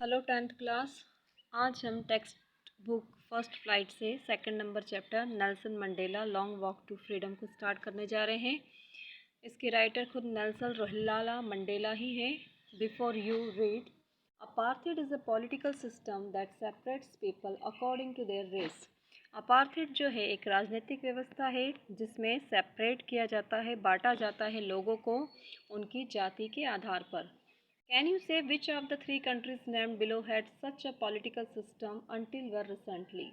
Hello tenth class. आज हम textbook first flight से second number chapter Nelson Mandela long walk to freedom को start करने जा रहे हैं। इसके राइटर खुद नेल्सन रोहिल्ला मंडेला ही हैं। Before you read, apartheid is a political system that separates people according to their race. Apartheid जो है एक राजनीतिक व्यवस्था है जिसमें सेपरेट किया जाता है, बांटा जाता है लोगों को उनकी जाति के आधार पर। Can you say which of the three countries named below had such a political system until very recently?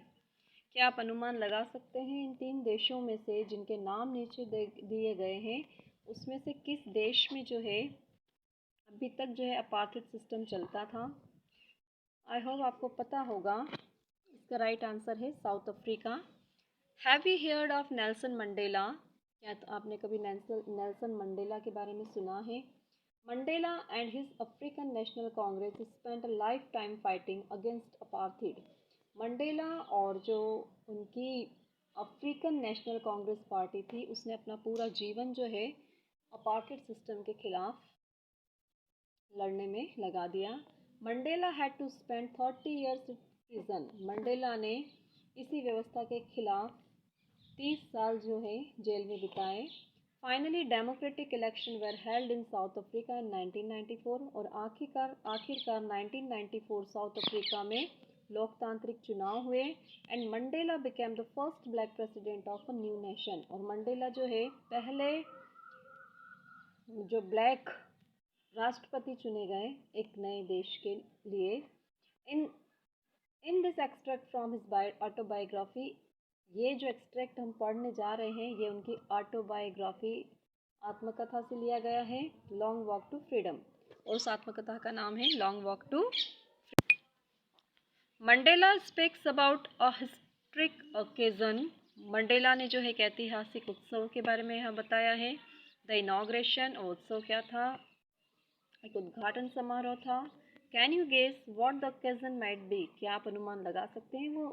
क्या आप अनुमान लगा सकते हैं इन तीन देशों में से जिनके नाम नीचे दिए गए हैं उसमें से किस देश में जो है अभी तक जो है अपार्थाइड सिस्टम चलता था? आई होप आपको पता होगा। इसका राइट आंसर है south Africa. Have you heard of Nelson Mandela? क्या आपने कभी नेल्सन मंडेला के बारे में सुना है? Mandela and his African National Congress spent a lifetime fighting against apartheid. Mandela और जो उनकी अफ्रीकन नेशनल कांग्रेस पार्टी थी उसने अपना पूरा जीवन जो है अपार्थाइड सिस्टम के खिलाफ लड़ने में लगा दिया। Mandela had to spend 30 years in prison. Mandela ने इसी व्यवस्था के खिलाफ 30 साल जो है जेल में बिताए। Finally democratic election were held in South Africa in 1994 और आखिरकार 1994 साउथ अफ्रीका में लोकतांत्रिक चुनाव हुए and Mandela became the first black president of a new nation. और मंडेला जो है पहले जो ब्लैक राष्ट्रपति चुने गए एक नए देश के लिए। In in this extract from his autobiography, ये जो एक्सट्रैक्ट हम पढ़ने जा रहे हैं ये उनकी ऑटोबायोग्राफी आत्मकथा से लिया गया है, लॉन्ग वॉक टू फ्रीडम। और उस आत्मकथा का नाम है long walk to. Mandela speaks about a historic occasion. Mandela ने जो है एक ऐतिहासिक उत्सव के बारे में यहाँ बताया है। द इनॉग्रेशन, उत्सव क्या था? एक उद्घाटन समारोह था। Can you guess what the occasion might be? क्या आप अनुमान लगा सकते हैं वो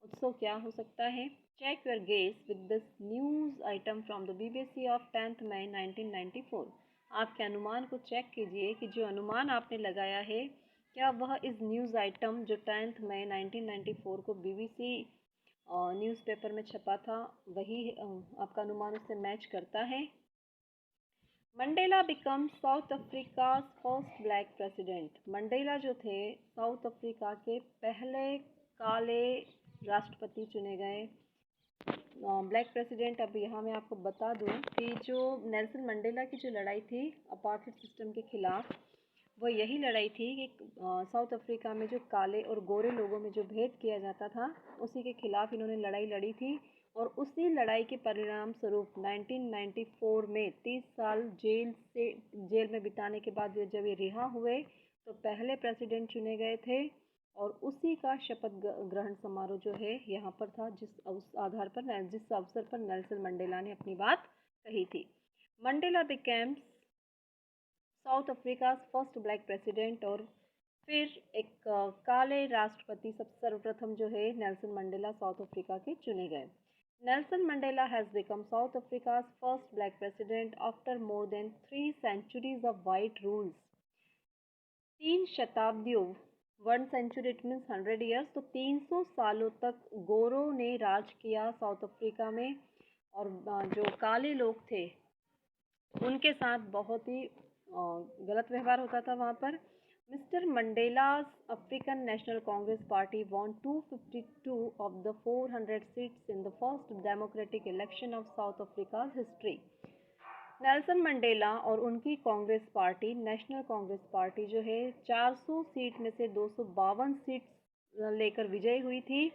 उत्सव क्या हो सकता है? Check your guess with this news item from the BBC of 10 May 1994। आपके अनुमान को चेक कीजिए कि जो अनुमान आपने लगाया है क्या वह इस न्यूज़ आइटम जो 10 मई 1994 को बीबीसी न्यूज़पेपर में छपा था वही आपका अनुमान उससे मैच करता है। Mandela become south Africa first black president. Mandela जो थे साउथ अफ्रीका के पहले काले राष्ट्रपति चुने गए ब्लैक प्रेसिडेंट। अब यहाँ मैं आपको बता दूँ कि जो नेल्सन मंडेला की जो लड़ाई थी अपार्थाइड सिस्टम के खिलाफ वो यही लड़ाई थी कि साउथ अफ्रीका में जो काले और गोरे लोगों में जो भेद किया जाता था उसी के खिलाफ इन्होंने लड़ाई लड़ी थी। और उसी लड़ाई के परिणाम स्वरूप 1994 में 30 साल जेल में बिताने के बाद जब ये रिहा हुए तो पहले प्रेसिडेंट चुने गए थे। और उसी का शपथ ग्रहण समारोह जो है यहाँ पर था जिस अवसर पर नेल्सन मंडेला ने अपनी बात कही थी। Mandela became south Africa first black president. और फिर एक काले राष्ट्रपति सब सर्वप्रथम जो है नेल्सन मंडेला साउथ अफ्रीका के चुने गए। Nelson Mandela has become South Africa's first black president after more than 3 centuries of white rules. 3 शताब्दियों, 1 century इट मीन्स 100 ईयर्स, तो 300 सालों तक गोरों ने राज किया साउथ अफ्रीका में। और जो काले लोग थे उनके साथ बहुत ही गलत व्यवहार होता था वहाँ पर। Mister Mandela's African National Congress Party won 252 of the 400 seats in the first democratic election of South Africa's history. Nelson Mandela और उनकी Congress party national Congress party जो है 400 सीट में से 252 सीट लेकर विजयी हुई थी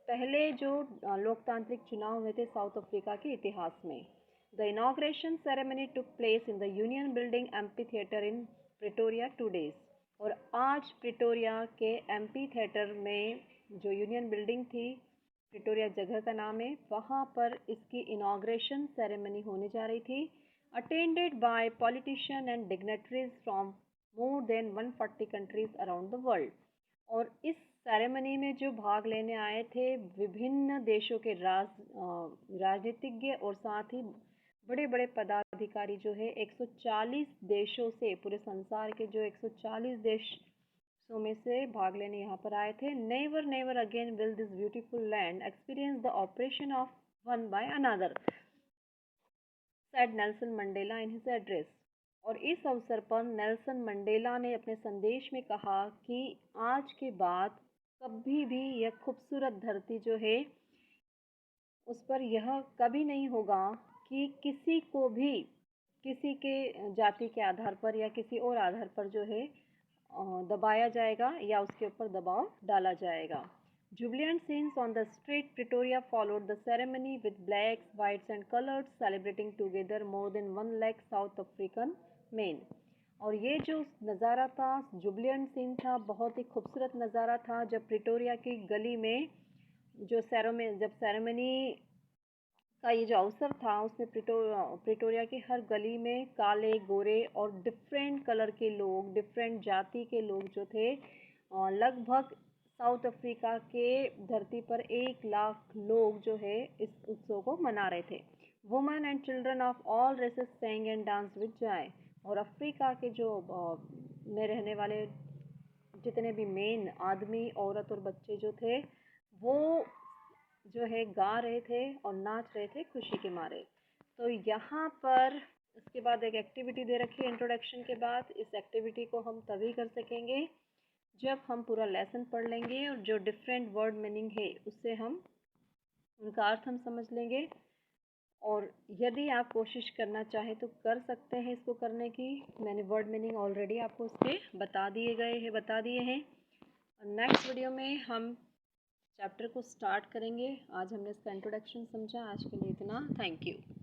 पहले जो लोकतांत्रिक चुनाव हुए थे साउथ अफ्रीका के इतिहास में। The inauguration ceremony took place in the Union Building Amphitheatre in Pretoria 2 days. और आज प्रिटोरिया के एम्पी थिएटर में जो यूनियन बिल्डिंग थी, प्रिटोरिया जगह का नाम है, वहाँ पर इसकी इनाग्रेशन सेरेमनी होने जा रही थी। Attended by politician and dignitaries from more than 140 countries around the world. और इस सेरेमनी में जो भाग लेने आए थे विभिन्न देशों के राजनीतिज्ञ और साथ ही बड़े बड़े पदाधिकारी जो है 140 देशों से, पूरे संसार के जो 140 देश उत्सव में से भाग लेने यहाँ पर आए थे। Never never again will this beautiful land experience the operation of one by another, said Nelson Mandela in his address. और इस अवसर पर नेल्सन मंडेला ने अपने संदेश में कहा कि आज के बाद कभी भी यह खूबसूरत धरती जो है उस पर यह कभी नहीं होगा कि किसी को भी किसी के जाति के आधार पर या किसी और आधार पर जो है दबाया जाएगा या उसके ऊपर दबाव डाला जाएगा। Jubilant scenes on the street Pretoria followed the ceremony with blacks, whites and colors celebrating together more than 1 lakh South African men। और ये जो नज़ारा था, जुबलियंट सीन था, बहुत ही खूबसूरत नज़ारा था जब प्रिटोरिया की गली में जब सेरेमनी का ये जो अवसर था उसमें प्रिटोरिया की हर गली में काले, गोरे और डिफरेंट कलर के लोग, डिफरेंट जाति के लोग जो थे, लगभग साउथ अफ्रीका के धरती पर 1 लाख लोग जो है इस उत्सव को मना रहे थे। Women and children of all races sang and dance with joy. और अफ्रीका के जो में रहने वाले जितने भी मेन आदमी, औरत और बच्चे जो थे वो जो है गा रहे थे और नाच रहे थे खुशी के मारे। तो यहाँ पर इसके बाद एक एक्टिविटी दे रखी है इंट्रोडक्शन के बाद। इस एक्टिविटी को हम तभी कर सकेंगे जब हम पूरा लेसन पढ़ लेंगे और जो डिफरेंट वर्ड मीनिंग है उससे हम उनका अर्थ हम समझ लेंगे। और यदि आप कोशिश करना चाहें तो कर सकते हैं इसको करने की। मैंने वर्ड मीनिंग ऑलरेडी आपको उसके बता दिए हैं। नेक्स्ट वीडियो में हम चैप्टर को स्टार्ट करेंगे। आज हमने इसका इंट्रोडक्शन समझा। आज के लिए इतना। Thank you.